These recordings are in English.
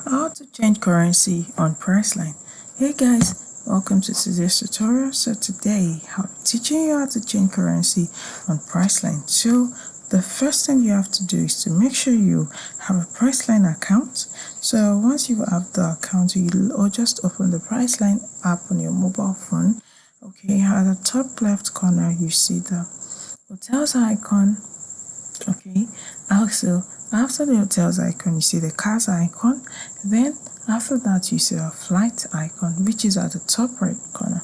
How to change currency on Priceline. Hey guys, welcome to today's tutorial. So today I'm teaching you how to change currency on Priceline. So the first thing you have to do is to make sure you have a Priceline account. So once you have the account, you'll just open the Priceline app on your mobile phone. Okay, at the top left corner you see the hotels icon. Okay, also after the hotels icon you see the cars icon, then after that you see a flight icon, which is at the top right corner.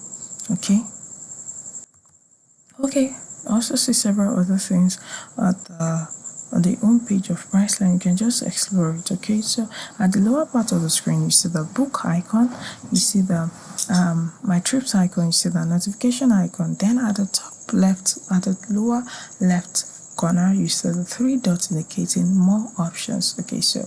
Okay, also see several other things at on the home page of Priceline. You can just explore it. Okay, so at the lower part of the screen you see the book icon, you see the my trips icon, you see the notification icon, then at the top left, at the lower left corner you see the three dots indicating more options. Okay, so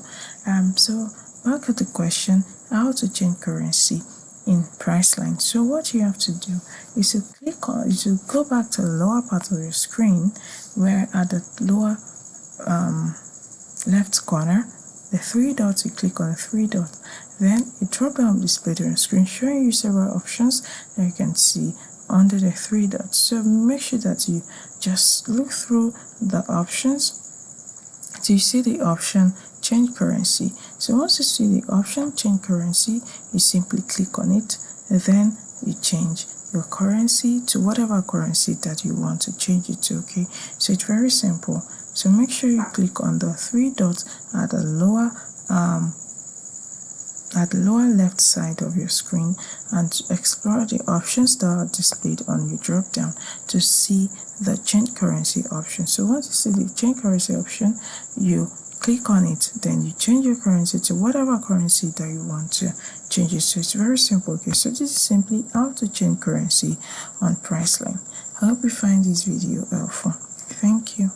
back at the question, how to change currency in Priceline. So what you have to do is to go back to the lower part of your screen, where at the lower left corner, the three dots, you click on the three dots, then a drop down will be displayed on your screen showing you several options that you can see under the three dots. So make sure that you just look through the options till you see the option change currency. So once you see the option change currency, you simply click on it and then you change your currency to whatever currency that you want to change it to. Okay, so it's very simple. So make sure you click on the three dots at the lower left side of your screen and explore the options that are displayed on your drop down to see the change currency option. So once you see the change currency option, you click on it, then you change your currency to whatever currency that you want to change it. So it's very simple. Okay, so this is simply how to change currency on Priceline. I hope you find this video helpful. Thank you.